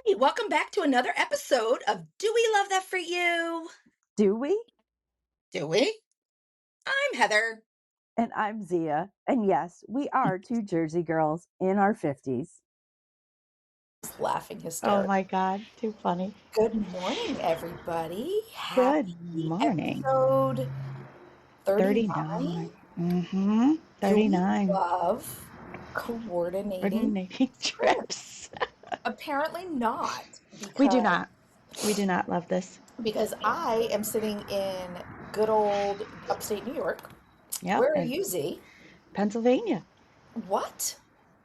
Hey, welcome back to another episode of Do We Love That For You? Do we? Do we? I'm Heather. And I'm Zia. And yes, we are two Jersey girls in our 50s. Just laughing Oh hysterically. my God, too funny. Good morning, everybody. Good Happy morning. episode 39. 39. Mm-hmm. Do we 39. love coordinating Coordinating trips? trips. Apparently not, We do because not. We do not love this. I am sitting in good old upstate New York. Yep. Where are And you, Z? Pennsylvania. What?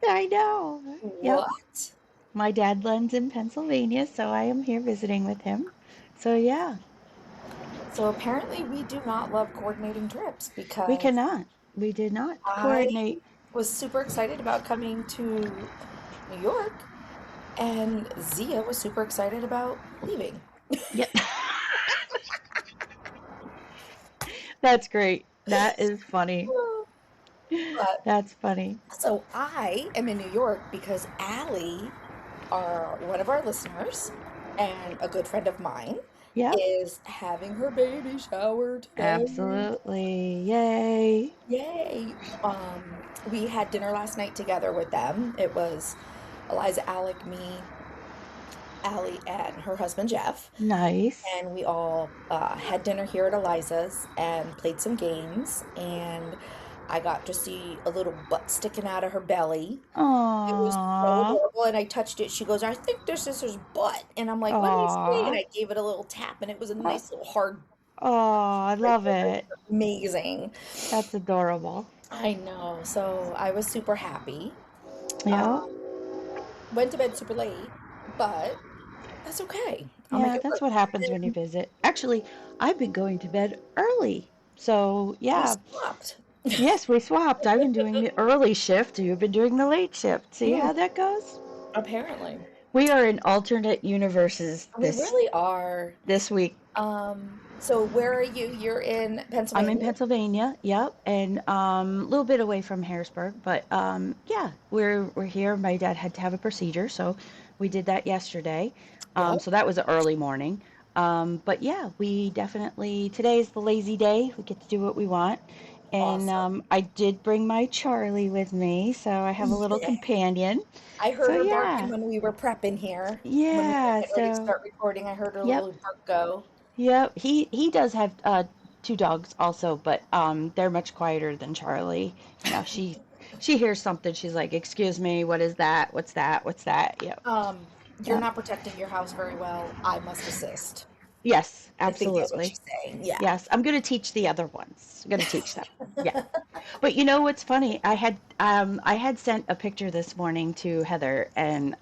I know. Yep. What? My dad lands in Pennsylvania, so I am here visiting with him. So yeah, So apparently we do not love coordinating trips we because cannot. We did not I coordinate. was super excited about coming to New York and Zia was super excited about leaving. Yep. That's great. That is funny. But That's funny. so I am in New York because Allie, one of our listeners and a good friend of mine, Yep. is having her baby shower today. Absolutely. Yay. Yay! We had dinner last night together with them. It was Eliza, Alec, me, Allie, and her husband Jeff, Nice. and we all had dinner here at Eliza's and played some games. And I got to see a little butt sticking out of her belly. It was so Aww. adorable, and I touched it. She goes, "I think this is his butt," and I'm like, "Let me see." And Aww. I gave it a little tap, and it was a Oh, nice little hard. I love it. Amazing. That's adorable. I know. So I was super happy. Uh, Yeah. went to bed super late, but that's okay. I'll make Yeah, it that's work. what happens when you visit. Actually, I've been going to bed early. So, We yeah. swapped. Yes, we swapped. I've been doing the early shift. You've been doing the late shift. See Hmm, how that goes? apparently. We are in alternate universes We this really are. this week. So where are you? You're in I'm in Pennsylvania? Pennsylvania, yep, and a little bit away from Harrisburg, but yeah, we're here. My dad had to have a procedure, so we did that yesterday. Yep. So that was an early morning. But yeah, we definitely today's the lazy day. We get to do what we want, and Awesome. I did bring my Charlie with me, so I have a little Yeah. companion. I So heard her barking yeah, when we were prepping here. When we were yeah. getting ready to So start recording, I heard her yep. little bark go. Yeah, he does have two dogs also, but they're much quieter than Charlie. You know, she hears something, she's like, "Excuse me, what is that? What's that? What's that?" Yep. You're Yep. not protecting your house very well. I must assist. Yes, I think that's what absolutely. she's saying. Yeah. Yes, I'm going to teach the other ones. I'm going to teach them. Yeah. But you know what's funny? I had sent a picture this morning to Heather, and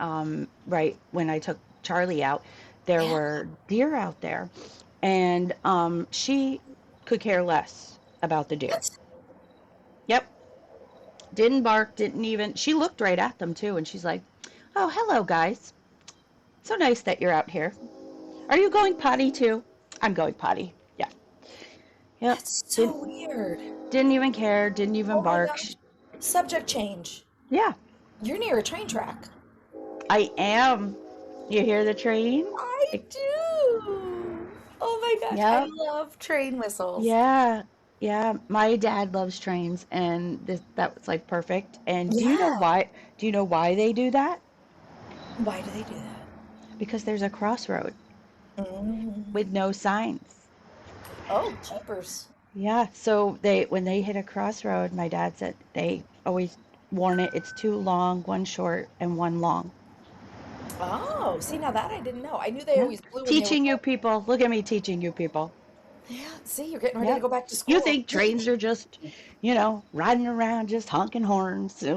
right when I took Charlie out, there Yeah. were deer out there, and she could care less about the deer. What? Yep. Didn't bark, didn't even. She looked right at them too, and she's like, "Oh, hello, guys. So nice that you're out here. Are you going potty too? I'm going potty. Yeah. Yep. That's so Didn't weird. didn't even care. Didn't even Oh my bark. gosh. Subject change. Yeah. You're near a train track. I am. You hear the train? I It- do. Oh my gosh, I yep. love train whistles. Yeah. Yeah. My dad loves trains, and that was like perfect. And do you know Yeah. why? Do you know why they do that? Why do they do that? Because there's a crossroad Mm. with no signs. Oh, jeepers. Yeah, so they when they hit a crossroad, my dad said they always warn it. It's two long, one short, and one long. Oh, see, now that I didn't know. I knew they Yeah, always blew when they were teaching you going. people. Look at me teaching you people. Yeah, see, you're getting ready to Yep. go back to You school. think trains are just, riding around just honking horns? So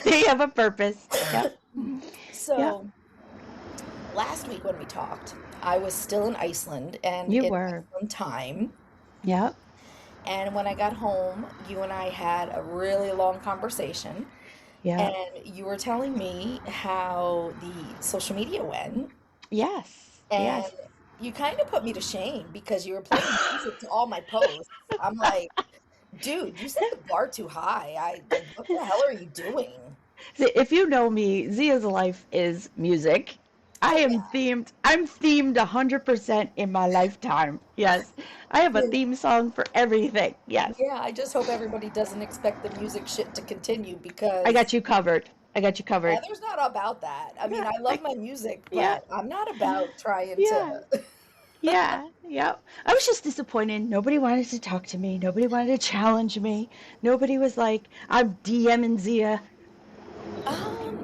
they have a purpose. Yep. Yep. So, last week when we talked, I was still in Iceland and You in were. Iceland time. Yep. And when I got home, you and I had a really long conversation. Yep. And you were telling me how the social media went. Yes. And Yes. you kind of put me to shame because you were playing music to all my posts. I'm like, dude, you set the bar too high. Like, what the hell are you doing? See, if you know me, Zia's life is music. I Oh am yeah. themed. I'm themed 100% in my lifetime. Yes. I have a Yeah. theme song for everything. Yes. Yeah, I just hope everybody doesn't expect the music shit to continue I because got you covered. I got you covered. Heather's not about that. I mean, Yeah. I love my music, Yeah. but I'm not about trying to. Yeah. Yeah. Yeah. I was just disappointed. Nobody wanted to talk to me. Nobody wanted to challenge me. Nobody was like, I'm DMing Zia.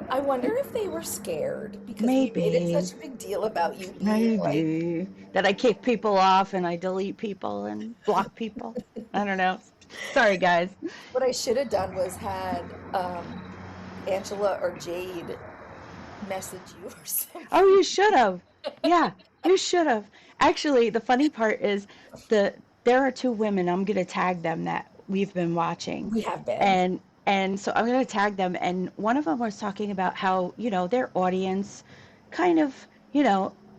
I wonder if they were scared because we made it Maybe. such a big deal about you being like, Maybe that I kick people off and I delete people and block people. I don't know. Sorry, guys. what I should have done was had Angela or Jade message you or Oh, something. you should have. Yeah, you should have. Actually, the funny part is the there are two women. I'm gonna tag them that we've been watching, We have been. and so I'm gonna tag them. And one of them was talking about how their audience kind of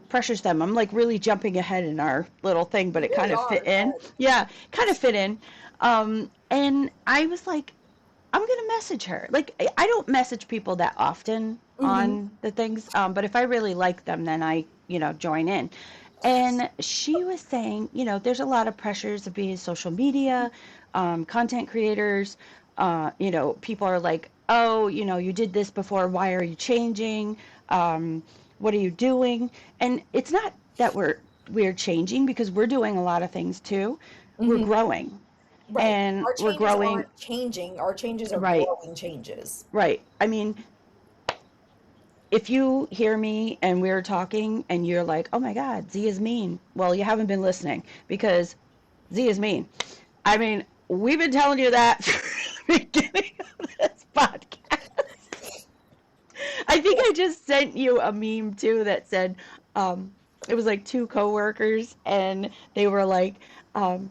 pressures them. I'm like really jumping ahead in our little thing, but You it kind really of fit are, in. but Yeah, kind of fit in. And I was like, I'm gonna message her. Like I don't message people that often hmm on the things, but if I really like them, then I join in. And she was saying, there's a lot of pressures of being social media, content creators. People are like, oh, you did this before. Why are you changing? What are you doing? And it's not that we're changing because we're doing a lot of things too. We're hmm growing right. and Our we're changes growing. aren't changing. Our changes are Right, growing changes. right. I mean, if you hear me and we're talking and you're like, oh my God, Z is mean, well, you haven't been listening because Z is mean. I mean, we've been telling you that from the beginning of this podcast. I think I just sent you a meme too that said, um, it was like two coworkers and they were like, um,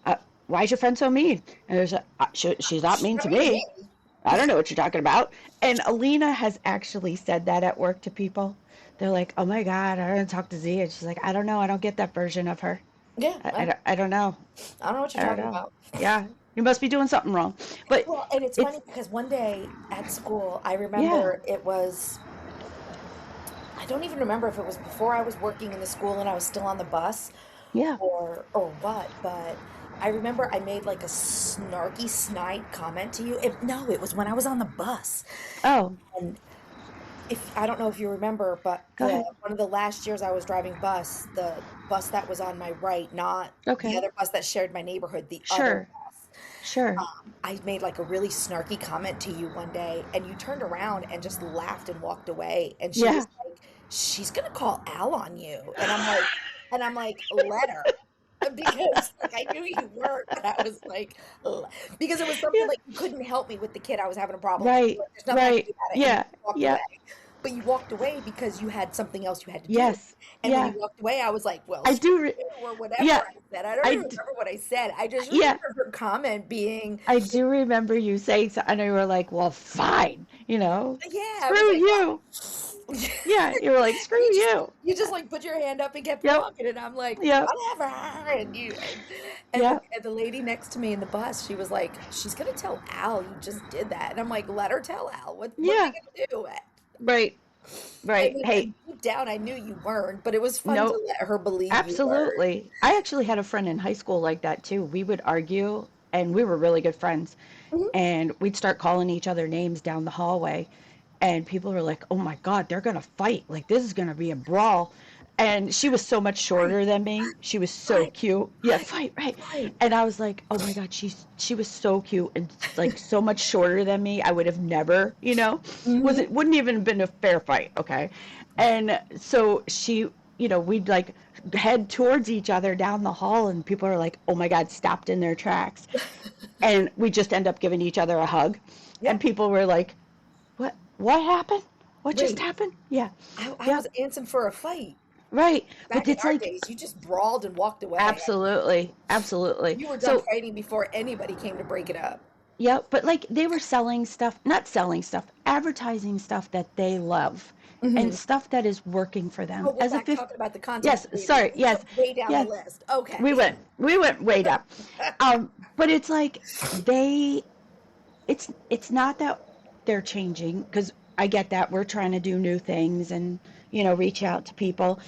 uh, why is your friend so mean? And there's she's not She's mean not to mean to me. me. I don't know what you're talking about. And Alina has actually said that at work to people. They're like, oh my God, I don't talk to Z. And she's like, I don't know. I don't get that version of her. Yeah, I don't know. I don't know what you're I don't talking know. about. Yeah, you must be doing something wrong. But Well, and it's funny it's, because one day at school, I yeah, remember it was, I don't even remember if it was before I was working in the school and I was still on the bus yeah. or what, but I remember I made like a snarky snide comment to you. No, it was when I was on the bus. Oh, And if I don't know if you remember, but go ahead. one of the last years I was driving bus, the bus that was on my right, not the Okay. other bus that shared my neighborhood, the other Sure, bus. sure. I made like a really snarky comment to you one day, and you turned around and just laughed and walked away. And she Yeah. was like, "She's gonna call Al on you," and I'm like, "Let her." Because like I knew you weren't, but I was like, because it was something Yeah. like you couldn't help me with the kid I was having a problem with. Right, There's nothing I can right. do about it, and you Yeah, walked yeah. away. But you walked away because you had something else you had to do. Yes. And when you Yeah. walked away, I was like, well, I screw do. you or whatever Yeah. I said. I don't I even d- remember what I said. I just yeah. remember her comment being, I do remember you saying so, and you were like, "Well, fine, yeah, I was screw like, you." Yeah, you were like, "Screw you just you." you just like put your hand up and kept Yep, walking, and I'm like, yep, whatever. yep. And the lady next to me in the bus, she was like, she's gonna tell Al you just did that, and I'm like, let her tell Al. What are they Yeah, gonna do? right, And right. then Hey, deep down, I knew you weren't, but it was fun to no, let her believe you were. absolutely. I actually had a friend in high school like that too. We would argue, and we were really good friends, Mhm. and we'd start calling each other names down the hallway, and people were like, "Oh my God, they're gonna fight! Like this is gonna be a brawl." And she was so much Right, shorter than me. She was so right, cute. Yeah, right, fight, right. right. And I was like, "Oh my God, she was so cute and like so much shorter than me. I would have never, hmm wouldn't even have been a fair fight, okay?" And so she, we'd like head towards each other down the hall, and people are like, "Oh my God," stopped in their tracks, and we just end up giving each other a hug, Yeah, and people were like, what happened? What just right. happened? Yeah. I Yep. was answering for a fight. Right. But Back in it's our like days, you just brawled and walked away. absolutely, absolutely. You were done So, fighting before anybody came to break it up. yeah, but like they were selling stuff, not selling stuff, advertising stuff that they love and hmm stuff that is working for them. Oh, we're As a back fifth, talking about the content yes, creators. sorry, We yes, jumped way down the yes, list. Okay. we went way down. But it's like they, it's not that. they're changing because I get that we're trying to do new things and, reach out to people.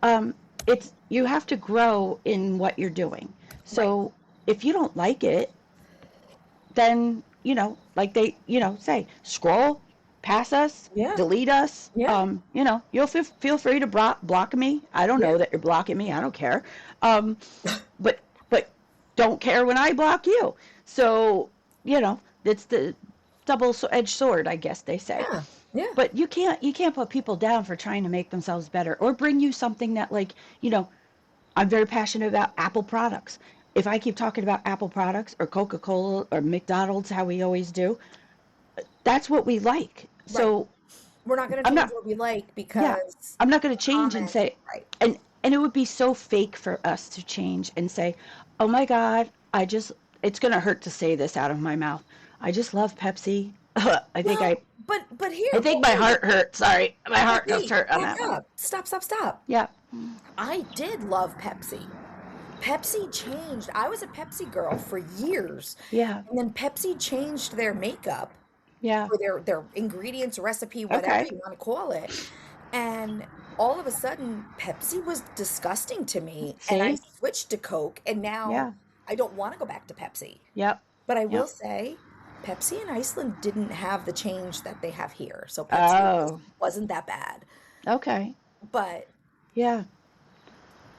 Um, it's you have to grow in what you're doing. Right. So if you don't like it, then, like they, say, scroll, pass us, Yeah. delete us. Yeah. You'll feel free to block me. I don't Yeah. know that you're blocking me. I don't care. Um, but don't care when I block you. So, it's the double-edged sword, I guess they say. Yeah. Yeah. But you can't put people down for trying to make themselves better or bring you something that, like, I'm very passionate about Apple products. If I keep talking about Apple products or Coca-Cola or McDonald's, how we always do, that's what we like. Right. So We're not going to I'm change not, what we like yeah, because I'm not going to a change and comment. say, Right. and it would be so fake for us to change and say, oh my God, it's going to hurt to say this out of my mouth. I just love Pepsi. I think Well, I, but I here, think but my wait, heart hurt. Sorry. My but heart just wait, hurt on back that one. up. Stop, stop, stop. Yeah. I did love Pepsi. Pepsi changed. I was a Pepsi girl for years. Yeah. And then Pepsi changed their makeup Yeah. or their ingredients, recipe, whatever Okay. you want to call it. And all of a sudden, Pepsi was disgusting to me. And I See? switched to Coke, and now Yeah. I don't want to go back to Pepsi. Yep. But I will Yep. say, Pepsi in Iceland didn't have the change that they have here. So Pepsi Oh, wasn't that bad. okay. But Yeah.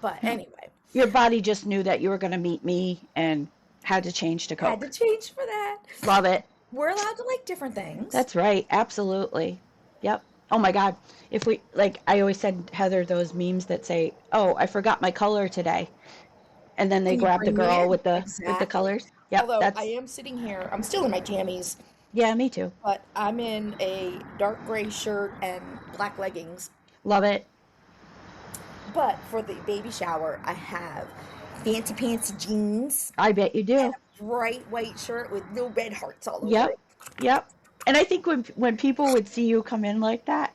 Yeah. anyway, Your body just knew that you were going to meet me and had to change to had to Coke. change for that. Love it. We're allowed to like different things. That's right. Absolutely. Yep. Oh my God. If we, like, I always said, Heather, those memes that say, oh, I forgot my color today. And then they And you grab the bring me girl in. with the Exactly. colors. Yep. Although I That's, am sitting here, I'm still in my jammies, yeah, me too. but I'm in a dark gray shirt and black leggings. Love it. But for the baby shower, I have fancy pantsy jeans I bet you and do. a bright white shirt with little red hearts all over Yep. it. Yep. And I think when people would see you come in like that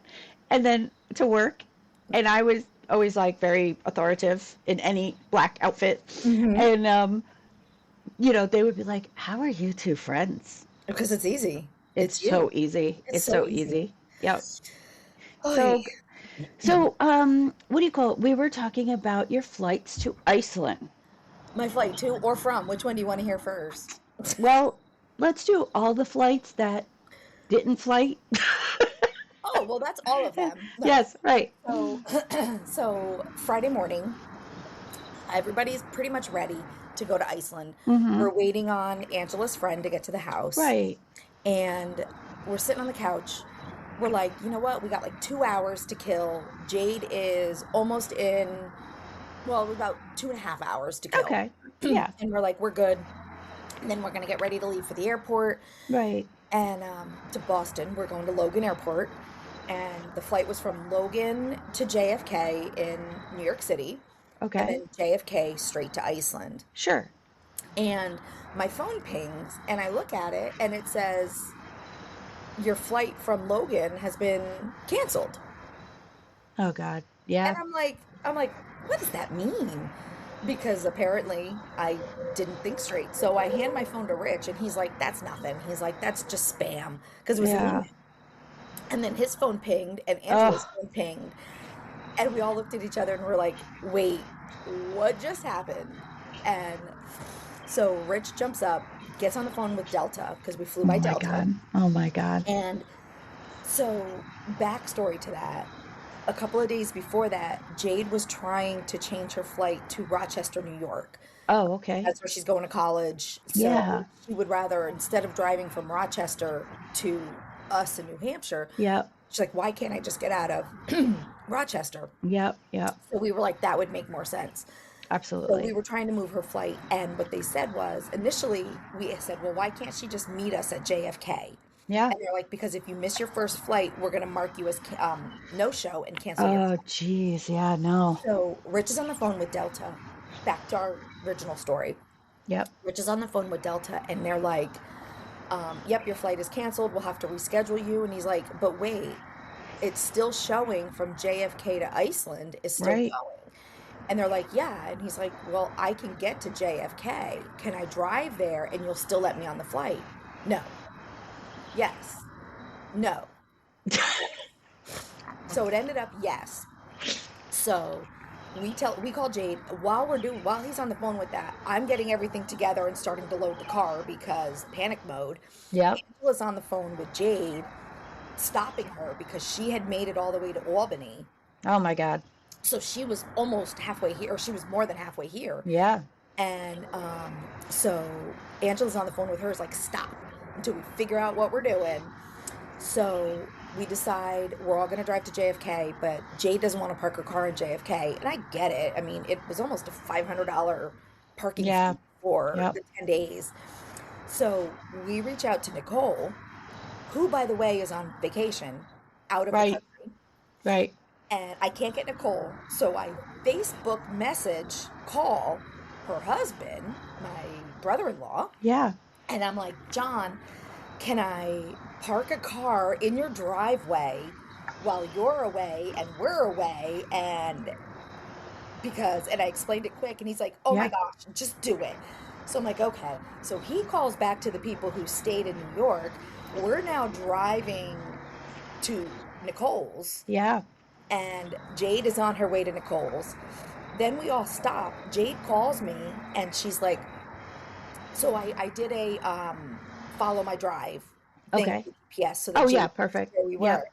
and then to work, and I was always like very authoritative in any black outfit, Mm-hmm. and they would be like, "How are you two friends?" Because it's easy. It's It's you. so easy. It's It's so so easy. easy. Yep. Oy. So, what do you call it? We were talking about your flights to Iceland. My flight to or from, which one do you want to hear first? Well, let's do all the flights that didn't flight. Oh, well, that's all of them. No. Yes, right. So, so Friday morning, everybody's pretty much ready to go to Iceland. Mm-hmm. We're waiting on Angela's friend to get to the house, Right. and we're sitting on the couch. We're like, you know what? We got like 2 hours to kill. Jade is almost in, well, about 2.5 hours to kill. Okay. Yeah. And we're like, we're good. And then we're going to get ready to leave for the airport. Right. And to Boston. We're going to Logan Airport. And the flight was from Logan to JFK in New York City. And Okay. then JFK straight to Iceland. Sure. And my phone pings, and I look at it, and it says, your flight from Logan has been canceled. Oh God. And Yeah. I'm like, what does that mean? Because apparently I didn't think straight. So I hand my phone to Rich, and he's like, that's nothing. He's like, that's just spam. Because it was an Yeah. email. And then his phone pinged, and Angela's Oh. phone pinged. And we all looked at each other, and we're like, wait, what just happened? And so Rich jumps up, gets on the phone with Delta, because we flew Oh by my Delta. God. Oh my God. And so, backstory to that, a couple of days before that, Jade was trying to change her flight to Rochester, New York. Oh, okay. That's where she's going to college. So Yeah. she would rather, instead of driving from Rochester to us in New Hampshire, Yep. she's like, why can't I just get out of Rochester? Yep. Yep. So we were like, that would make more sense. So we Absolutely. were trying to move her flight, and what they said was, initially, we said, well, why can't she just meet us at JFK? Yeah. And they're like, because if you miss your first flight, we're going to mark you as no-show and cancel your Oh, flight. geez. Yeah. No. So Rich is on the phone with Delta. Back to our original story. Yep. Rich is on the phone with Delta, and they're like, yep, your flight is canceled. We'll have to reschedule you. And he's like, but wait, it's still showing from JFK to Iceland is still Right. going. And they're like, yeah. And he's like, well, I can get to JFK. Can I drive there and you'll still let me on the flight? No. Yes. No. So it ended up yes. So we call Jade while he's on the phone with that. I'm getting everything together and starting to load the car because panic mode. Yep. Angela's on the phone with Jade, stopping her because she had made it all the way to Albany. Oh my God. So she was almost halfway here, or she was more than halfway here. Yeah. And so Angela's on the phone with her, is like, stop until we figure out what we're doing. So we decide we're all going to drive to JFK, but Jade doesn't want to park her car in JFK. And I get it. I mean, it was almost a $500 parking Yeah. fee for Yep. the 10 days. So we reach out to Nicole, who, by the way, is on vacation out of the Right. country. Right. And I can't get Nicole. So I Facebook message call her husband, my brother-in-law. Yeah. And I'm like, John, can I park a car in your driveway while you're away and we're away? And I explained it quick, and he's like, oh my Yeah. gosh, just do it. So I'm like, okay. So he calls back to the people who stayed in New York. We're now driving to Nicole's, Yeah. and Jade is on her way to Nicole's. Then we all stop. Jade calls me, and she's like, so I did a follow my drive thing Okay. with GPS so Oh that Jade yeah. knows Perfect. where we were. Yep.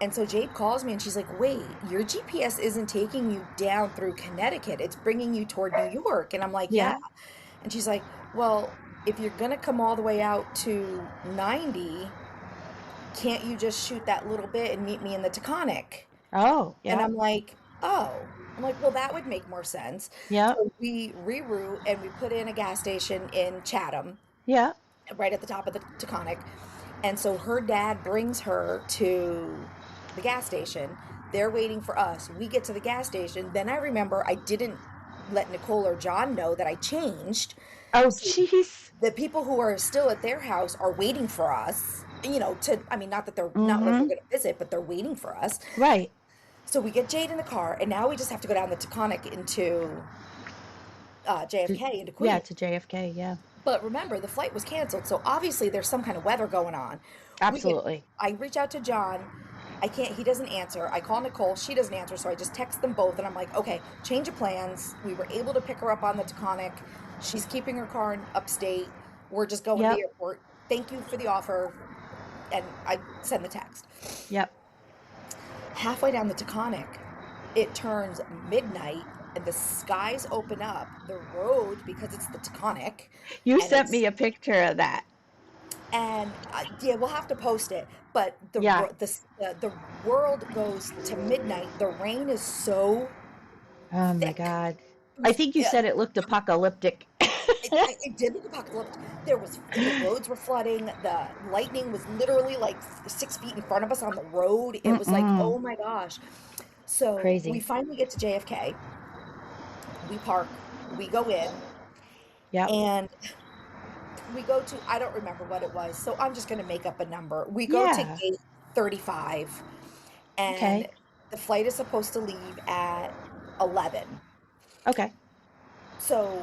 And so Jade calls me and she's like, wait, your GPS isn't taking you down through Connecticut. It's bringing you toward New York. And I'm like, yeah. Yeah. And she's like, well, if you're going to come all the way out to 90, can't you just shoot that little bit and meet me in the Taconic? Oh. And Yeah. I'm like, oh. I'm like, well, that would make more sense. Yep. So we reroute and we put in a gas station in Chatham, Yeah. right at the top of the Taconic. And so her dad brings her to the gas station. They're waiting for us. We get to the gas station. Then I remember I didn't let Nicole or John know that I changed. Oh So jeez. the people who are still at their house are waiting for us, I mean, not that they're not like they're Mm-hmm. going to visit, but they're waiting for us. Right. So we get Jade in the car, and now we just have to go down the Taconic into JFK, into Yeah. Queens. To JFK. Yeah. But remember, the flight was canceled, so obviously there's some kind of weather going on. We get, Absolutely. I reach out to John. He doesn't answer. I call Nicole. She doesn't answer, so I just text them both, and I'm like, okay, change of plans. We were able to pick her up on the Taconic. She's keeping her car in upstate. We're just going to the Yep. airport. Thank you for the offer. And I send the text. Yep. Halfway down the Taconic, it turns midnight, and the skies open up. The road, because it's the Taconic, You and sent me a picture of that. yeah, we'll have to post it. But Yeah. the world goes to midnight. The rain is so Oh my thick. God. It I was think you said it looked apocalyptic. it did look apocalyptic. The roads were flooding. The lightning was literally like 6 feet in front of us on the road. It was like, Mm-mm. oh my gosh. So we Crazy. finally get to JFK. We park. We go in, Yep. and we go to, I don't remember what it was, so I'm just going to make up a number. We go to Yeah. gate 35, and Okay. the flight is supposed to leave at 11. Okay. So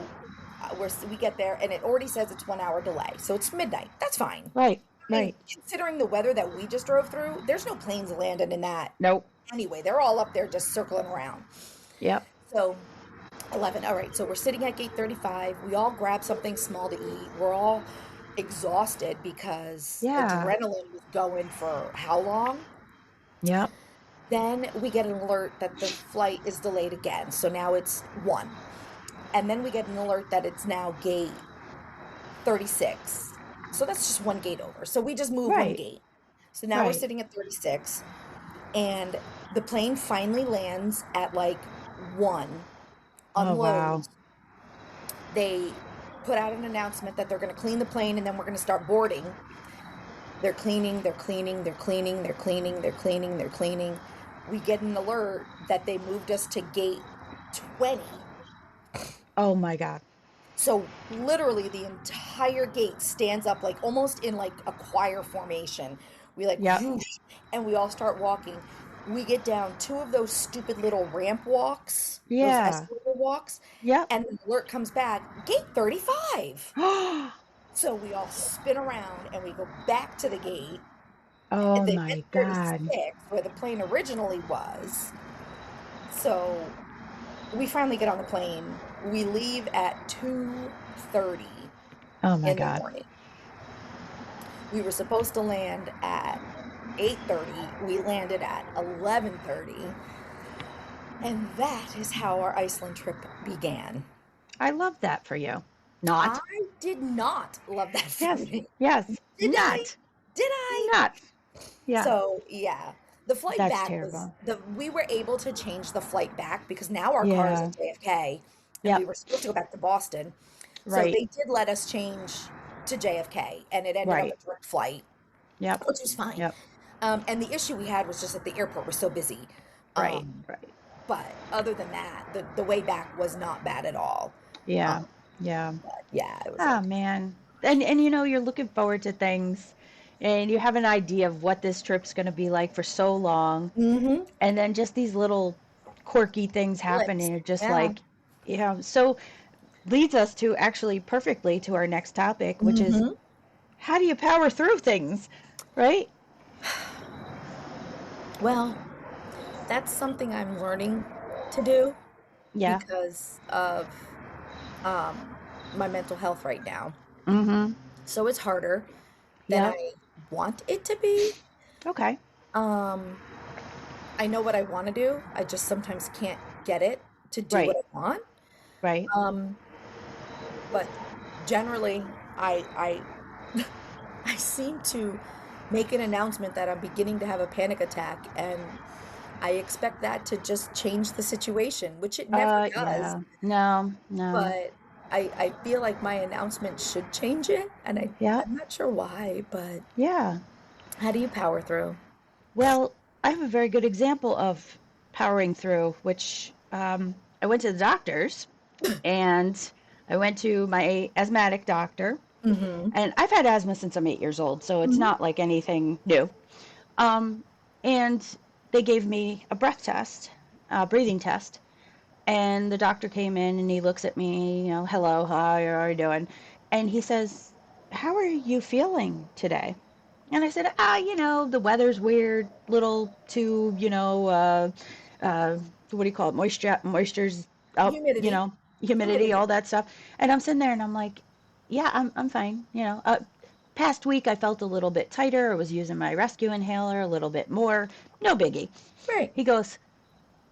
we get there, and it already says it's 1 hour delay. So it's midnight. That's fine. Right. I mean, Right. considering the weather that we just drove through, there's no planes landing in that Nope. anyway. They're all up there just circling around. Yep. So 11. All right. So we're sitting at gate 35. We all grab something small to eat. We're all exhausted because Yeah. adrenaline was going for how long? Yep. Then we get an alert that the flight is delayed again. So now it's 1. And then we get an alert that it's now gate 36. So that's just one gate over. So we just move one Right. gate. So now we're Right. sitting at 36, and the plane finally lands at like 1, Oh wow. unloads. They put out an announcement that they're going to clean the plane, and then we're going to start boarding. They're cleaning, they're cleaning, they're cleaning, they're cleaning, they're cleaning, they're cleaning. We get an alert that they moved us to gate 20. Oh my God. So literally the entire gate stands up like almost in like a choir formation. We like Yep. whoosh, and we all start walking. We get down 2 of those stupid little ramp walks, those Yeah. escalator walks, Yep. and the alert comes back, gate 35. So we all spin around and we go back to the gate, Oh They've been my here to God. 6 where the plane originally was. So we finally get on the plane. We leave at 2:30 Oh my in the God. morning. We were supposed to land at 8:30. We landed at 11:30. And that is how our Iceland trip began. I love that for you. Not. I did not love that Yes. feeling. Yes. Did I? Not. Did I? Not. Yeah. So, yeah. The flight That's back was terrible. the we were able to change the flight back because now our car is Yeah. at JFK and we Yep. were supposed to go back to Boston. So Right. they did let us change to JFK and it ended up Right. a direct flight, Yep. which was fine. Yep. And the issue we had was just that the airport was so busy. Right. Um, Right. but other than that, the way back was not bad at all. Yeah. Um, Yeah. but yeah, it was Oh okay. man. And you know, you're looking forward to things and you have an idea of what this trip's going to be like for so long. Mm-hmm. And then just these little quirky things happen and Blips. you're just Yeah. like, so leads us to actually perfectly to our next topic, which is Mm-hmm. how do you power through things? Right? Well, that's something I'm learning to do Yeah. because of my mental health right now. Mm-hmm. So it's harder than Yep. I want it to be. Okay. Um, I know what I want to do. I just sometimes can't get it to do what Right. I want. Right. Um, but generally, I I seem to make an announcement that I'm beginning to have a panic attack, and I expect that to just change the situation, which it never does. Yeah. No, no. But I feel like my announcement should change it, and Yep. I'm not sure why, but Yeah. how do you power through? Well, I have a very good example of powering through, which I went to the doctors and I went to my asthmatic doctor. Mm-hmm. And I've had asthma since I'm 8 years old, so it's Mm-hmm. not like anything new. Um, and they gave me a breath test, a breathing test. And the doctor came in and he looks at me, hello, hi, how are you doing? And he says, how are you feeling today? And I said, the weather's weird, little too, what do you call it? Moisture's up, Humidity. humidity, Humidity. all that stuff. And I'm sitting there and I'm like, yeah, I'm fine. Past week I felt a little bit tighter. I was using my rescue inhaler a little bit more. No biggie. Right. He goes,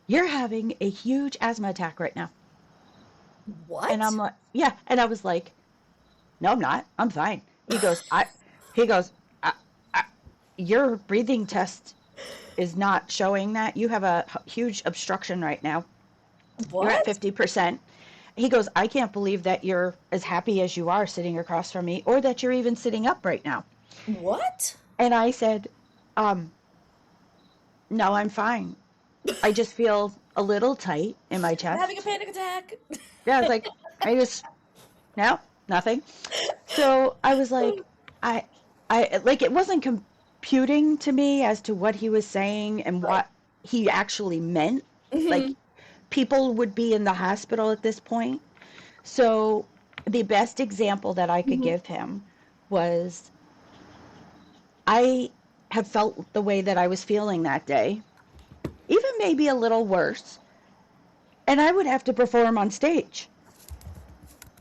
you're having a huge asthma attack right now. And I'm What? like, yeah. And I was like, no, I'm not. I'm fine. He goes, I, I, your breathing test is not showing that. You have a huge obstruction right now. You're at What? 50%. He goes, I can't believe that you're as happy as you are sitting across from me or that you're even sitting up right now. What? And I said, um, no, I'm fine. I just feel a little tight in my I'm having a chest. panic attack. Yeah, I was like, no, nothing. So I was like, I, like, it wasn't computing to me as to what he was saying and Right. what he actually meant. Like, Mm-hmm. people would be in the hospital at this point. So the best example that I could Mm-hmm. give him was I have felt the way that I was feeling that day, even maybe a little worse, and I would have to perform on stage.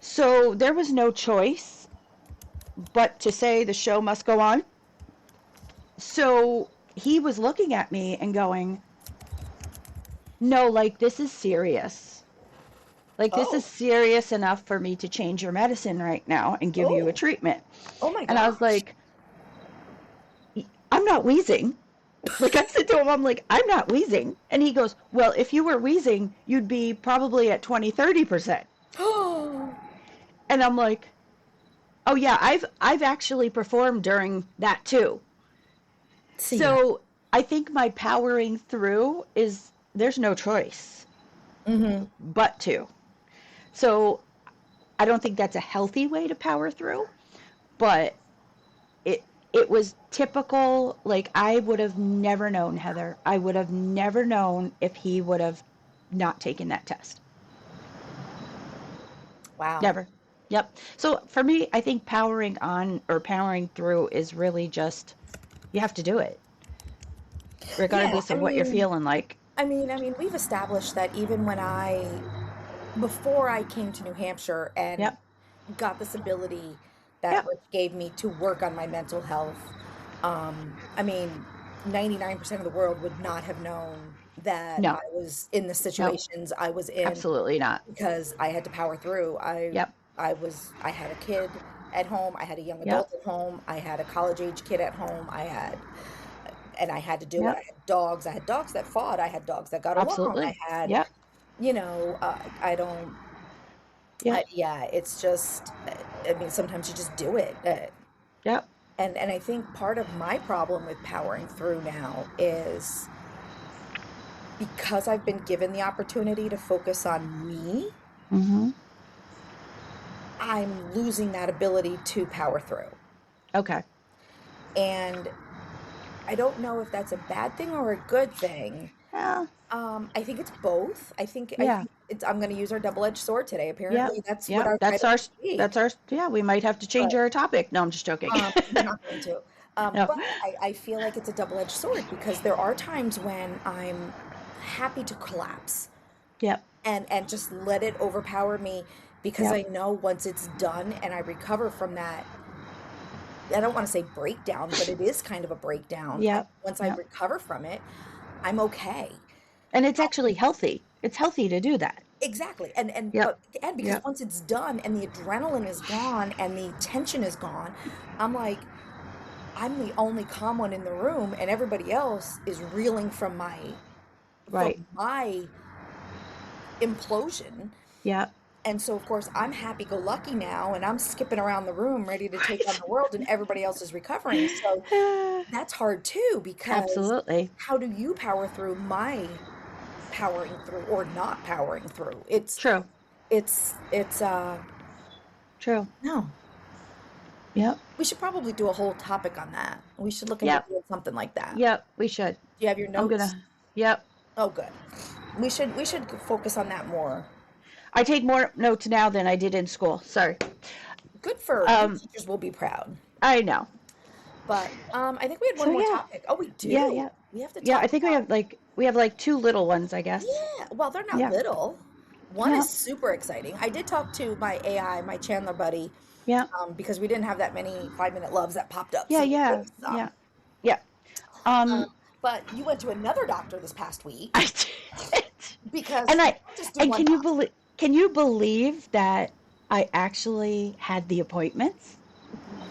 So there was no choice but to say the show must go on. So he was looking at me and going, no, like, this is serious. Like, this is Oh. serious enough for me to change your medicine right now and give you a Oh. treatment. Oh my And I was gosh. like, I'm not wheezing. Like, I said to him, I'm like, I'm not wheezing. And he goes, well, if you were wheezing, you'd be probably at 20-30%. Oh. And I'm like, oh yeah, I've actually performed during that too. See ya. So I think my powering through is there's no choice Mm-hmm. but to. So I don't think that's a healthy way to power through, but it was typical. Like, I would have never known, Heather. I would have never known if he would have not taken that test. Wow. Never. Yep. So for me, I think powering on or powering through is really just You have to do it, Yeah, regardless of what you're feeling like. we've established that even before I came to New Hampshire and Yep. got this ability that Yep. Rich gave me to work on my mental health, I mean, 99% of the world would not have known that I No. was in the No. situations I was in Absolutely not. because I had to power through. Yep. I had a kid at home, I had a young Yep. adult at home, I had a college age kid at home, and I had to do it. Yep. I had dogs that fought, I had dogs that got along, I Absolutely. had, Yep. I don't, Yep. yeah, it's just, sometimes you just do it. Yep. And I think part of my problem with powering through now is because I've been given the opportunity to focus on me, Mm-hmm. I'm losing that ability to power through. Okay. And I don't know if that's a bad thing or a good thing. Yeah. I think it's both. I Yeah. think I'm going to use our double-edged sword today. Yep. Apparently, that's what Yep. our That's title our, should be. that's our, yeah, we might have to change But our topic. No, I'm just joking. we're not going to. No. But I feel like it's a double-edged sword because there are times when I'm happy to collapse Yep. and just let it overpower me because Yep. I know once it's done and I recover from that, I don't want to say breakdown, but it is kind of a breakdown. Yep. Once I Yep. recover from it, I'm okay. And it's actually healthy. It's healthy to do that. Exactly. Yep. But because Yep. once it's done and the adrenaline is gone and the tension is gone, I'm like, I'm the only calm one in the room and everybody else is reeling Right. from my implosion. Yep. And so of course I'm happy go lucky now and I'm skipping around the room ready to take on the world and everybody else is recovering. So Right. that's hard too because Absolutely. how do you power through my powering through or not powering through? True. It's True. no. Yep. We should probably do a whole topic on that. We should look into Yep. doing something like that. Yep. We should. Do you have your I'm notes? gonna. Yep. Oh, good. We should focus on that more. I take more notes now than I did in school. Sorry. Good for your Um. teachers will be proud. I know. But I think we had one So more yeah. topic. Oh, we Yeah. do. Yeah. We have to Yeah. talk I think about. we have like two little ones, I guess. Yeah. Well, they're not Yeah. little. One Yeah. is super exciting. I did talk to my AI, my Chandler buddy, Yeah. because we didn't have that many 5-minute loves that popped up. Yeah. So we Yeah. gave Yeah. some. Yeah. Um, Um. but you went to another doctor this past week I did. because And you I don't just do and one doctor. can you believe that I actually had the appointments?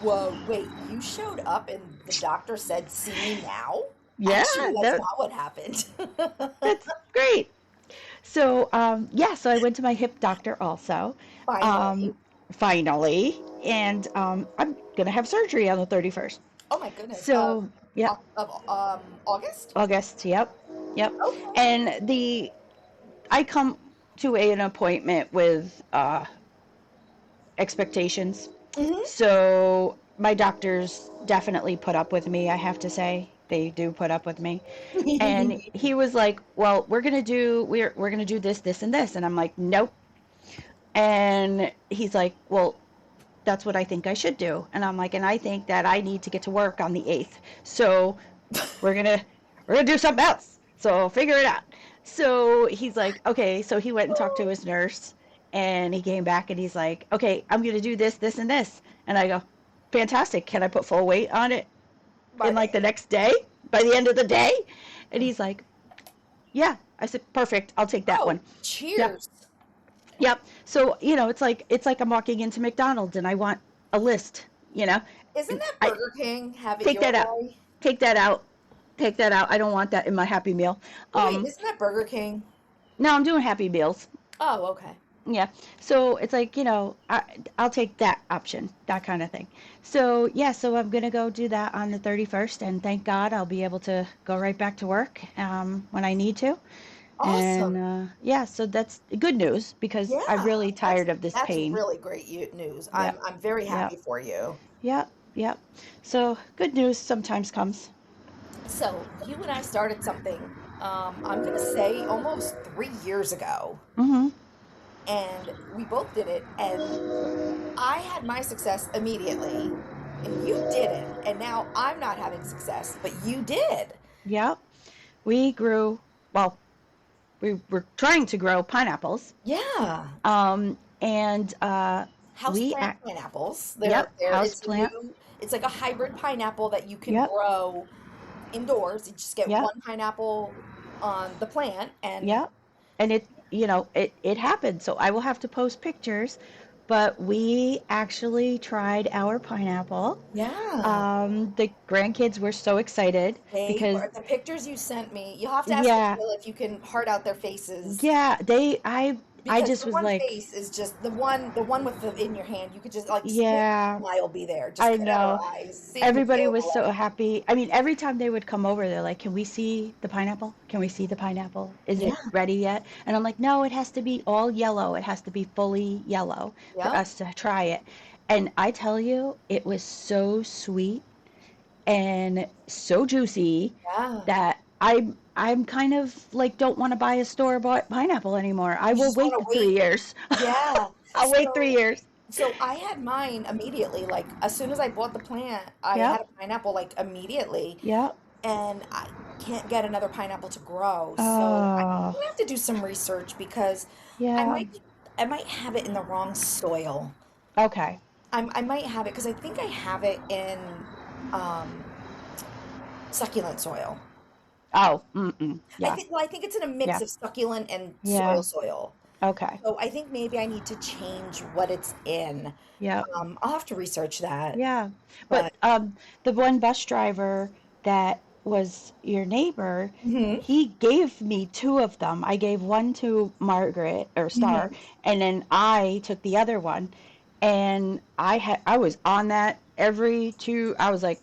Whoa, wait, you showed up and the doctor said, "See me now?" Yeah, Actually, that's that not what happened. that's great. So yeah, so I went to my hip doctor also. Finally. Um, finally, and I'm gonna have surgery on the 31st. Oh my goodness. So yep, August? August. Yep, yep. Okay. And I come to an appointment with expectations. Mm-hmm. So my doctors definitely put up with me, I have to say. They do put up with me. And he was like, "Well, we're gonna do this, this, and this." And I'm like, "Nope." And he's like, "Well, that's what I think I should do." And I'm like, "And I think that I need to get to work on the 8th. So we're gonna do something else. So figure it out." So he's like, "Okay." So he went and talked to his nurse, and he came back and he's like, "Okay, I'm gonna do this, this, and this." And I go, "Fantastic. Can I put full weight on it By in the like the next day, by the end of the day?" And he's like, "Yeah." I said, "Perfect. I'll take that Oh, one." Yep. cheers. Yep. So, it's like I'm walking into McDonald's and I want a list, you know. Isn't And that I Burger King? Have it take your that out. way? Take that out. Take that out. I don't want that in my Happy Meal. Wait, isn't that Burger King? No, I'm doing Happy Meals. Oh, okay. Yeah. So it's like, I'll take that option, that kind of thing. So, yeah, so I'm going to go do that on the 31st. And thank God I'll be able to go right back to work when I need to. And Awesome. yeah, so that's good news because I'm Yeah, really that's tired of this that's pain. really great news. Yep. I'm very Yep. happy for you. Yep. Yep. So good news sometimes comes. So you and I started something, I'm gonna say almost 3 years ago, Mm-hmm. and we both did it, and I had my success immediately, and you didn't. And now I'm not having success, but you did. Yep. We grew, well, we were trying to grow pineapples. Yeah. And we, Houseplant pineapples. yep, It's a houseplant. new, it's like a hybrid pineapple that you can Yep, grow indoors. You just get yep, one pineapple on the plant and yep. And it happened. So I will have to post pictures. But we actually tried our pineapple. yeah. The grandkids were so excited They because, were the pictures you sent me. You'll have to ask yeah, Camille if you can heart out their faces yeah, I because just the was one like, face is just the one with the in your hand. You could just like make a yeah, smile be there. Just I cut out her know. eyes. Save Everybody Mateo was the so life. happy. I mean, every time they would come over, they're like, "Can we see the pineapple? Can we see the pineapple? Is Yeah. it ready yet?" And I'm like, "No, it has to be all yellow. It has to be fully yellow for Yep. us to try it." And I tell you, it was so sweet and so juicy Yeah. that I'm kind of like don't want to buy a store-bought pineapple anymore. I You will just want wait to the three wait. years. Yeah. I'll wait three So years. so I had mine immediately. Like as soon as I bought the plant, I had Yep, a pineapple like immediately, yep. and I can't get another pineapple to grow. So I'm Oh, gonna have to do some research because I yeah. might I might have it in the wrong soil. Okay. I might have it because I think I have it in um, succulent soil. Oh, mm-mm. Yeah, I think it's in a mix yeah, of succulent and yeah. soil. Okay. So I think maybe I need to change what it's in. Yep. I'll have to research that. Yeah. But But the one bus driver that was your neighbor, hmm he gave me two of them. I gave one to Margaret or Star, hmm and then I took the other one. And I was on that every two. I was like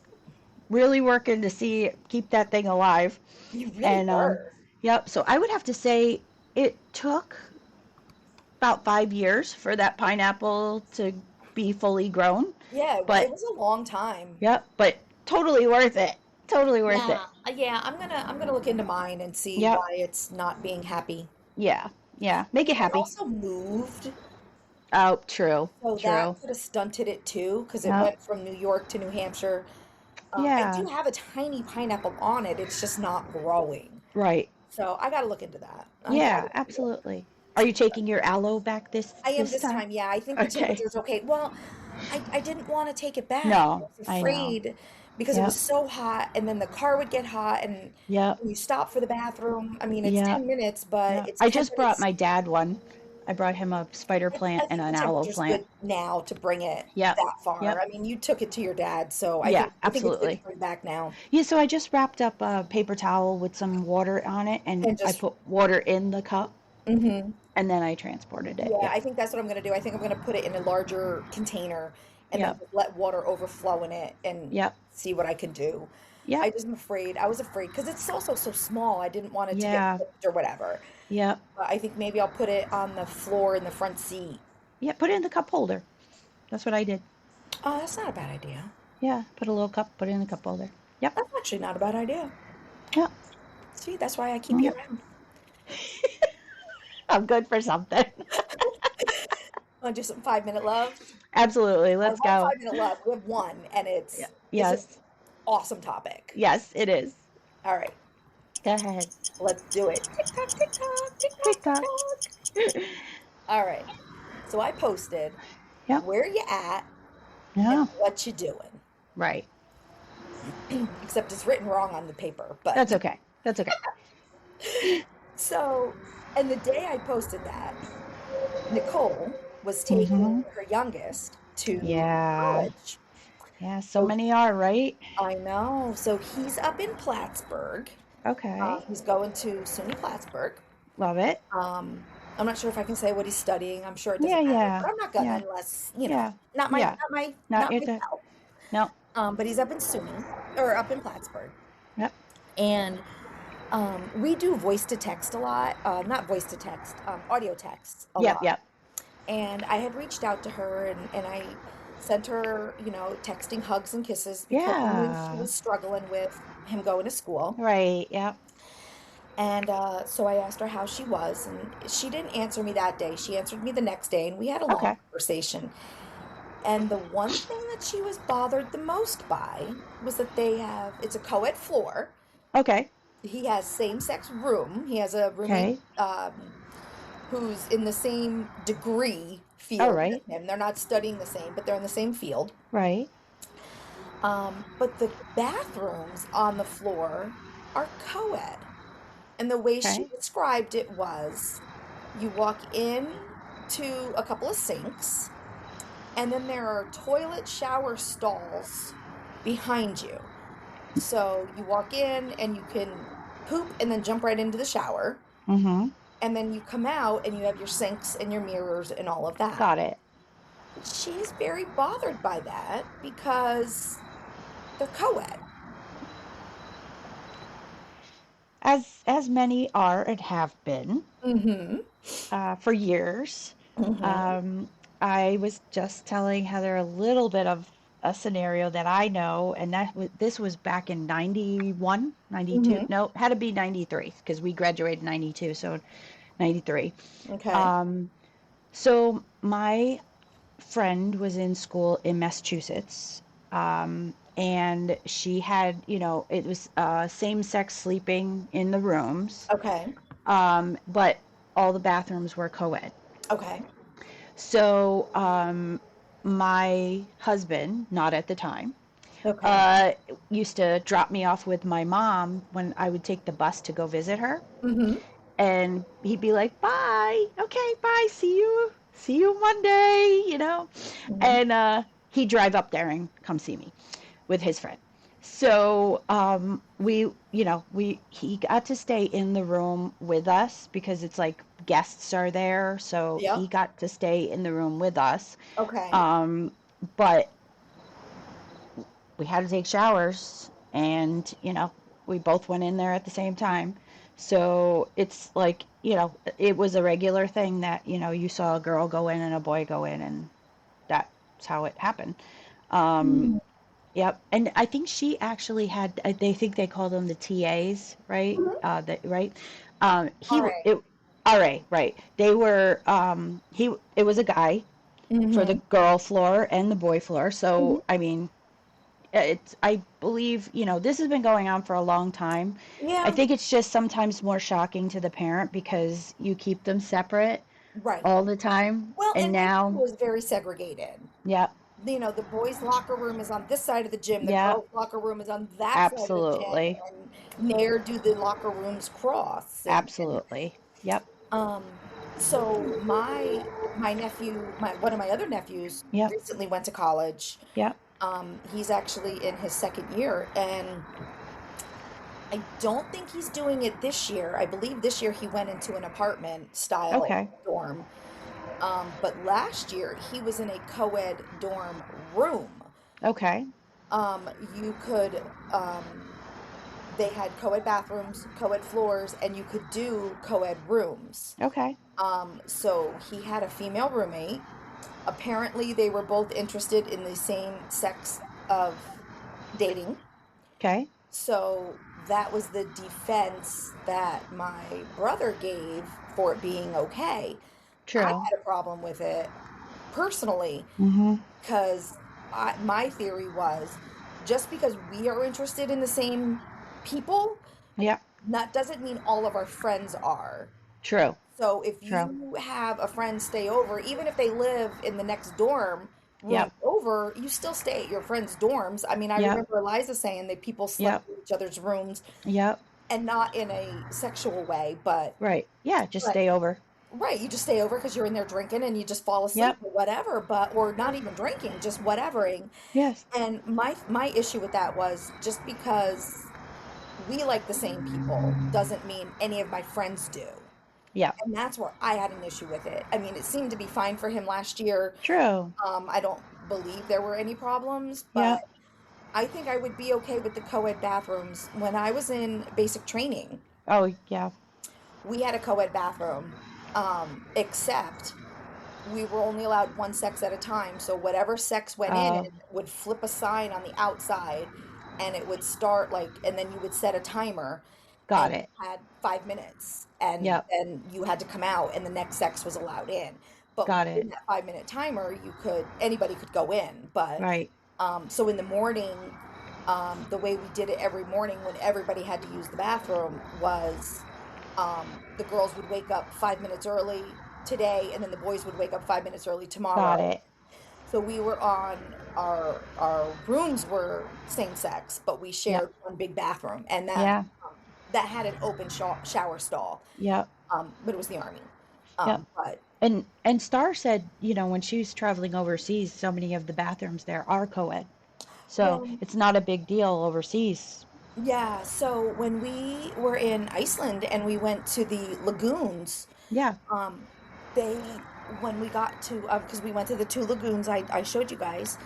really working to see keep that thing alive. you really And were. yep. So I would have to say it took about 5 years for that pineapple to be fully grown. Yeah, it But was a long time. yep, but totally worth it. Totally worth it. Yeah, yeah. I'm gonna look into mine and see Yep. why it's not being happy. Yeah. Yeah. I Make mean, it I happy. also moved, Oh, true. so that True. could have stunted it too, because it Yep. went from New York to New Hampshire. I do Yeah. have a tiny pineapple on it. It's just not growing. Right. So I got to look into that. I Yeah, really do. absolutely. Are you taking your aloe back I am this this time? time. Yeah, I think the Okay. temperature's okay. Well, I didn't want to take it back. I No, was I know. afraid because it was Yep. so hot, and then the car would get hot, and Yep. when you stop for the bathroom, I mean, it's Yep. 10 minutes, but Yep. it's I 10 just brought minutes. my dad one. I brought him a spider plant I and think the an aloe temperature's plant. good now to bring it Yep. that far. Yep. I mean, you took it to your dad, so Yeah, I think it's good to absolutely. bring back now. Yeah, so I just wrapped up a paper towel with some water on it and And I just, put water in the cup hmm and then I transported it. yeah, Yep. I think that's what I'm gonna do. I think I'm gonna put it in a larger container and then Yep. just let water overflow in it and Yep. see what I can do. Yep. I just am afraid. I was afraid because it's also so small. I didn't want it to get Yeah. ripped or whatever. Yep. But I think maybe I'll put it on the floor in the front seat. Yeah, put it in the cup holder. That's what I did. Oh, that's not a bad idea. Yeah, put a little cup, put it in the cup holder. Yep. That's actually not a bad idea. Yep. See, that's why I keep you Mhm. around. I'm good for something. Want to do some 5 minute love? Absolutely. I Let's love go. 5 minute love. We have one, and Yeah. it's an Yes. awesome topic. Yes, it is. All right, Go ahead. let's do it. Tick tock, tick tock, tick tock, Tick tick tock. tock. All right. So I posted Yep. where you at and Yeah. what you doing. Right. Except it's written wrong on the paper. But That's okay. That's okay. so, and the day I posted that, Nicole was taking Mm-hmm. her youngest to Yeah. college. Yeah, so So many are, right? I know. So he's up in Plattsburgh. Okay. He's going to SUNY Plattsburgh. Love it. Um, I'm not sure if I can say what he's studying. I'm sure it Yeah, doesn't matter, yeah. but I'm not gonna Yeah. unless Yeah. not my, Yeah. not my, Not not your thing. myself. No. But he's up in SUNY or up in Plattsburgh, Yep. and we do voice to text a lot. Not voice to text, audio texts a Yep. lot. Yep. And I had reached out to her and I sent her, texting hugs and kisses because I knew she Yeah. was struggling with him going to school. Right. Yep. And so I asked her how she was, and she didn't answer me that day. She answered me the next day, and we had a long Okay. conversation. And the one thing that she was bothered the most by was that it's a co-ed floor. Okay. He has same-sex room. He has a roommate Okay. who's in the same degree All field right. as him. They're not studying the same, but they're in the same field. Right. But the bathrooms on the floor are co-ed. And the way she Okay. described it was you walk in to a couple of sinks, and then there are toilet shower stalls behind you. So you walk in and you can poop and then jump right into the shower. Mm-hmm. And then you come out and you have your sinks and your mirrors and all of that. Got it. She's very bothered by that because they're co-ed. As many are and have been Mm-hmm. for years. Mm-hmm. Um, I was just telling Heather a little bit of a scenario that I know, and this was back in 91, 92. Mm-hmm. No, had to be 93 because we graduated in 92, so 93. Okay. Um, so my friend was in school in Massachusetts, and she had, it was same-sex sleeping in the rooms, Okay. but all the bathrooms were co-ed. Okay. So my husband, not at the time, Okay. uh, used to drop me off with my mom when I would take the bus to go visit her. Mm-hmm. And he'd be like, bye, okay, bye, see you Monday, Mm-hmm. And he'd drive up there and come see me with his friend. So he got to stay in the room with us because it's like guests are there, so he Yep. got to stay in the room with us. Okay. But we had to take showers, and we both went in there at the same time. So it's like, it was a regular thing that, you saw a girl go in and a boy go in, and that's how it happened. um Mm-hmm. Yep. And I think she actually had, they think they call them the TAs, right? Right. All He, right. it, RA, right. They were, it was a guy for the Mm-hmm. girl floor and the boy floor. Mm-hmm. So, I mean, I believe, this has been going on for a long time. I Yeah. think it's just sometimes more shocking to the parent because you keep them separate Right. all the time. Well, And and my now, school is very segregated. yep, The boys' locker room is on this side of the gym, the yep, girls' locker room is on that side of the gym, absolutely. and ne'er do the locker rooms cross. And Absolutely. Yep. um, so my nephew, my one of my other nephews, Yep. recently went to college. Yep. He's actually in his second year, and I don't think he's doing it this year. I believe this year he went into an apartment style Okay. dorm. But last year he was in a co-ed dorm room. Okay. Um, you could, they had co-ed bathrooms, co-ed floors, and you could do co-ed rooms. Okay. So he had a female roommate. Apparently, they were both interested in the same sex of dating. Okay. So that was the defense that my brother gave for it being okay. I True. had a problem with it personally Mm-hmm. because my theory was just because we are interested in the same people, Yep. that doesn't mean all of our friends are. True. So if True. you have a friend stay over, even if they live in the next dorm room Yep. over, you still stay at your friends' dorms. I mean, I Yep. remember Eliza saying that people slept Yep. in each other's rooms Yep. and not in a sexual way, but Right. Yeah. Just but stay over. right, you just stay over because you're in there drinking and you just fall asleep Yep. or whatever, but or not even drinking, just whatevering. Yes. And my issue with that was just because we like the same people doesn't mean any of my friends do. Yep. And that's where I had an issue with it. I mean, it seemed to be fine for him last year. True. I don't believe there were any problems, but Yep. I think I would be okay with the co-ed bathrooms. When I was in basic training, Oh, yeah. we had a co-ed bathroom, except we were only allowed one sex at a time. So whatever sex went in, Oh, it would flip a sign on the outside, and it would start like, and then you would set a timer, and got you it. had 5 minutes, and Yep. then you had to come out, and the next sex was allowed in. but Got in it. that 5-minute timer, anybody could go in. But Right. so in the morning, the way we did it every morning when everybody had to use the bathroom was the girls would wake up 5 minutes early today, and then the boys would wake up 5 minutes early Got tomorrow. it. So we were on our rooms were same sex, but we Yep. shared one big bathroom, and Yeah. that had an open shower stall. Yep. But it was the army. Yep. But And Star said, when she was traveling overseas, so many of the bathrooms there are co-ed. So well, it's not a big deal overseas. yeah. So when we were in Iceland and we went to the lagoons, Yeah. um, they when we got to because we went to the two lagoons I showed you guys,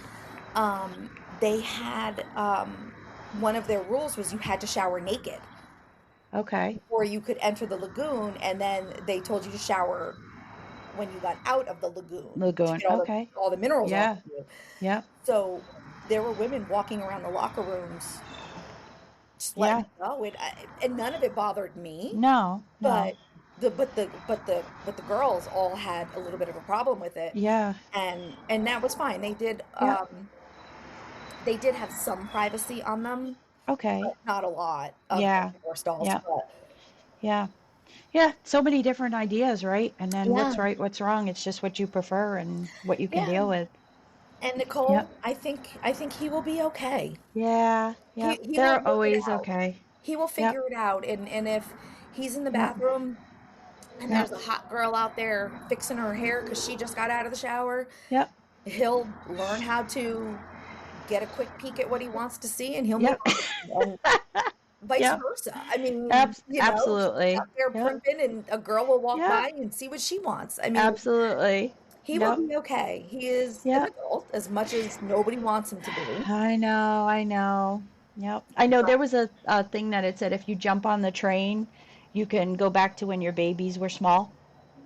they had one of their rules was you had to shower naked Okay. before you could enter the lagoon, and then they told you to shower when you got out of the lagoon to Lagoon. get Okay. all the minerals off Yeah. of you. Yep. So there were women walking around the locker rooms just letting Yeah. it go, and none of it bothered me, No. No. but the girls all had a little bit of a problem with it, Yeah. and that was fine. Yep. They did have some privacy on them, Okay. but not a lot of Yeah. our stalls. Yeah. But Yeah. Yeah. So many different ideas, right? And then yeah, what's right, what's wrong? It's just what you prefer and what you can yeah. deal with. And Yep. Nicole, I think he will be okay. Yeah. He Yep. he will They're work it always out. okay. He will Yep. figure it out. And if he's in the Yep. bathroom and Yep. there's a hot girl out there fixing her hair because she just got out of the shower, Yep. he'll learn how to get a quick peek at what he wants to see, and he'll move Yep. on. And vice Yep. versa. I mean, she's Absolutely. out there Yep. primping, and a girl will walk Yep. by and see what she wants. I mean, Absolutely. he will Yep. be okay. He is an Yep. adult as much as nobody wants him to be. I know. I know. Yep. I know there was a thing that it said if you jump on the train, you can go back to when your babies were small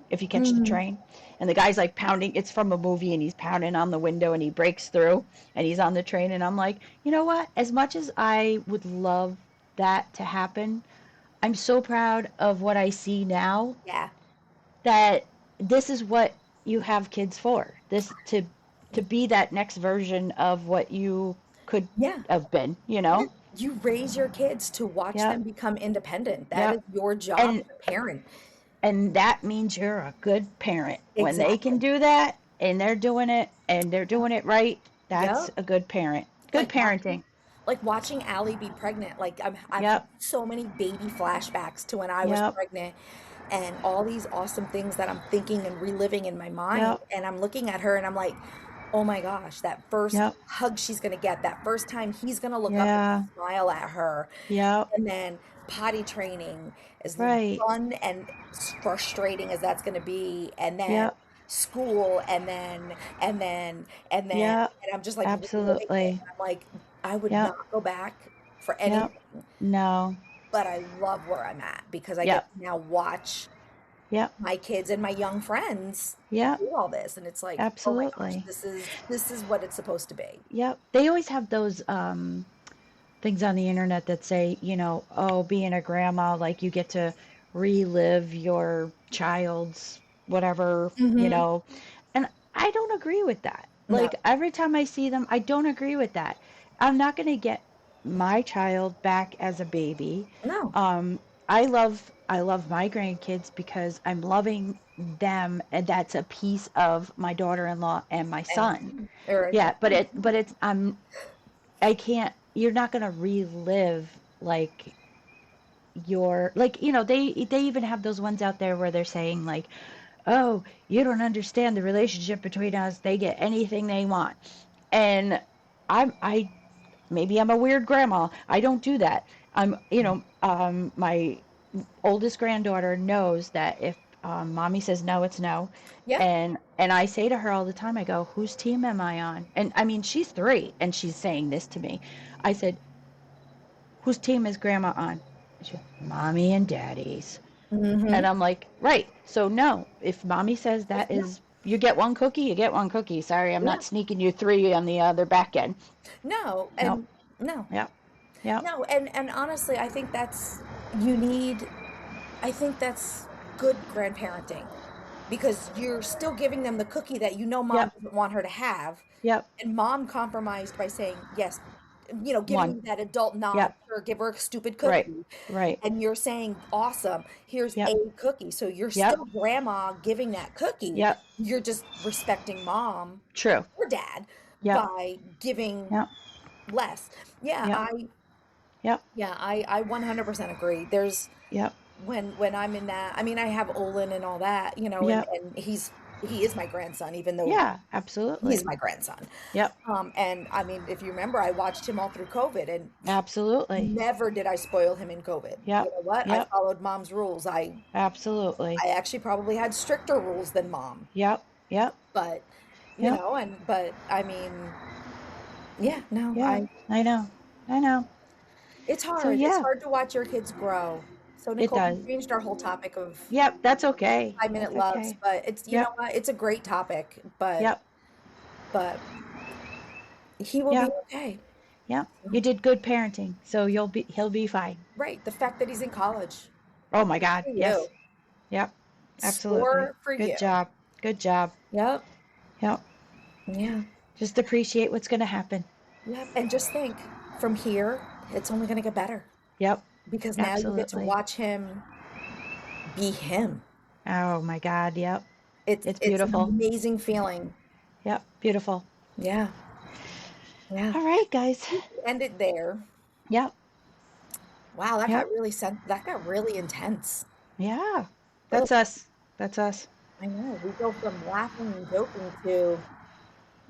if you catch the Mm, train. And the guy's like pounding, it's from a movie, and he's pounding on the window and he breaks through and he's on the train. And I'm like, you know what? As much as I would love that to happen, I'm so proud of what I see now yeah, that this is what you have kids for. This to be that next version of what you could yeah. have been, Yeah. You raise your kids to watch Yep. them become independent. That is Yep. your job And as a parent. that means you're a good parent. When they can Exactly. do that and they're doing it right, that's Yep. a good parent. Good Like watching parenting. like watching Allie be pregnant. Like I've had Yep. so many baby flashbacks to when I was Yep. pregnant, and all these awesome things that I'm thinking and reliving in my mind. Yep. And I'm looking at her and I'm like, oh my gosh, that first Yep. hug she's gonna get, that first time he's gonna look up and Yeah. smile at her. Yep. And then potty training, as Right. fun and frustrating as that's going to be, and then Yep. school, and then Yep. and I'm just like reliving it. Absolutely. And I'm like, I would Yep. not go back for Yep. anything, No. but I love where I'm at because I get Yep. to now watch Yep. my kids and my young friends Yep. do all this, and it's like, oh my gosh, Absolutely. this is what it's supposed to be. Yep. They always have those things on the internet that say, oh, being a grandma, like you get to relive your child's whatever, Hmm. and I don't agree with that. No, Like every time I see them, I don't agree with that. I'm not going to get my child back as a baby. no, Um, I love my grandkids because I'm loving them, and that's a piece of my daughter-in-law and my son. and or Yeah, but it's I can't. You're not gonna relive like your like they even have those ones out there where they're saying like, oh, you don't understand the relationship between us. They get anything they want, and I maybe I'm a weird grandma. I don't do that. My oldest granddaughter knows that if mommy says no, it's no. yeah. And I say to her all the time, I go, whose team am I on? And I mean, she's 3 and she's saying this to me. I said, whose team is grandma on? She goes, mommy and daddy's. And Hmm. I'm like, right. So no, if mommy says that No, is, you get one cookie, you get one cookie. Sorry, I'm yeah, not sneaking you 3 on the other back end. no, Nope. and no. Yep. Yep. No, and honestly, I think that's you need I think that's good grandparenting. because you're still giving them the cookie that you know mom Yep. doesn't want her to have. Yep. And mom compromised by saying, yes, giving One. you that adult nod, Yep. or give her a stupid Right. cookie. Right. And you're saying, awesome, here's Yep. a cookie. So you're Yep. still grandma giving that cookie. Yep. You're just respecting mom True. or dad Yep. by giving Yep. less. Yeah, Yep. Yep. I 100% agree. There's Yep. when I'm in that, I mean, I have Olin and all that, Yep. and he is my grandson, even though Yeah. he's Absolutely. my grandson. Yep. And I mean, if you remember, I watched him all through COVID, and Absolutely. never did I spoil him in COVID. Yep. You know what? I Yep. followed mom's rules. Absolutely. I actually probably had stricter rules than mom, Yep. Yep. but Yep. but I mean, yeah, no, Yeah. I know. I know. it's So hard. It's yeah, hard to watch your kids grow. So it Nicole, we does. changed our whole topic of Yep. That's okay. 5 minute That's loves, okay. but it's, you know Yep. what? It's a great topic, but Yep. but he will be Yep. okay. Yep. You did good parenting, so he'll be fine. Right. The fact that he's in college. Oh my God. For you. Yes. Yep. Absolutely. Score for Good you. job. Good job. Yep. Yep. Yeah. Just appreciate what's going to happen. Yep. And just think, from here, it's only going to get better, Yep. because now you get to Absolutely. watch him be him. Oh my God. Yep. It's It's an beautiful. amazing feeling. Yep. Beautiful. Yeah. Yeah. All right, guys. End it there. Yep. Wow, that Yep. got really intense. Yeah. Oh, That's us. That's us. I know. We go from laughing and joking to,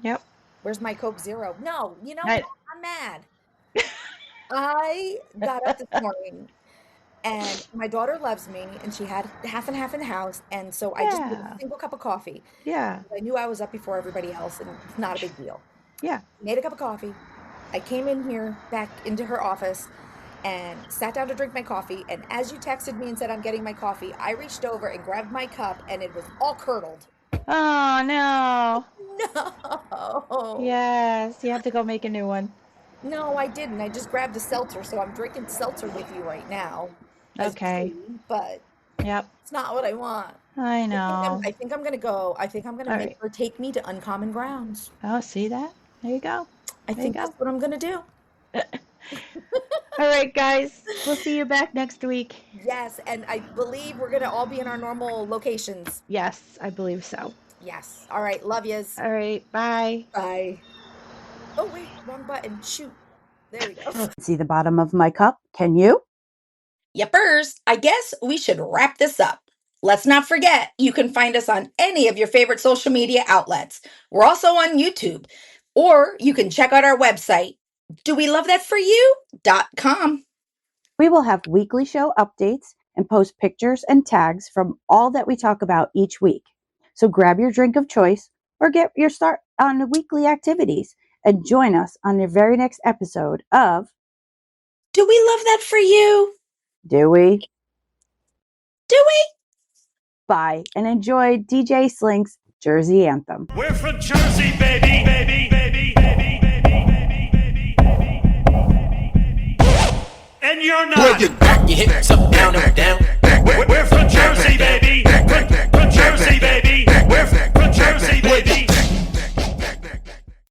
Yep. where's my Coke Zero? No, you know what? I, I'm mad. I got up this morning, and my daughter loves me, and she had half and half in the house, and so I just made a yeah. single cup of coffee. Yeah. I knew I was up before everybody else, and it's not a big deal. Yeah. Made a cup of coffee. I came in here back into her office and sat down to drink my coffee, and as you texted me and said I'm getting my coffee, I reached over and grabbed my cup, and it was all curdled. Oh no. No. Yes. You have to go make a new one. No, I didn't. I just grabbed a seltzer, so I'm drinking seltzer with you right now, as you Okay. see, but Yep. it's not what I want. I know. I think I'm gonna go. I think I'm gonna All make right. her take me to Uncommon Grounds. Oh, see that? There you go. I There you think go. that's what I'm gonna do. All right, guys. We'll see you back next week. Yes, and I believe we're gonna all be in our normal locations. Yes, I believe so. Yes. All right. Love yous. All right. Bye. Bye. Oh wait, wrong button. Shoot. There we go. See the bottom of my cup? Can you? Yepers, I guess we should wrap this up. Let's not forget, you can find us on any of your favorite social media outlets. We're also on YouTube, or you can check out our website, dowelove.thatforyou.com. We will have weekly show updates and post pictures and tags from all that we talk about each week. So grab your drink of choice or get your start on the weekly activities and join us on the very next episode of Do we love that for you? Do We? Do we? Bye and enjoy DJ Slink's Jersey Anthem. We're from Jersey, baby, baby, baby, baby, baby, baby, baby, baby, baby, baby, baby. And you're not. Break it back, your hips up, down, up, down.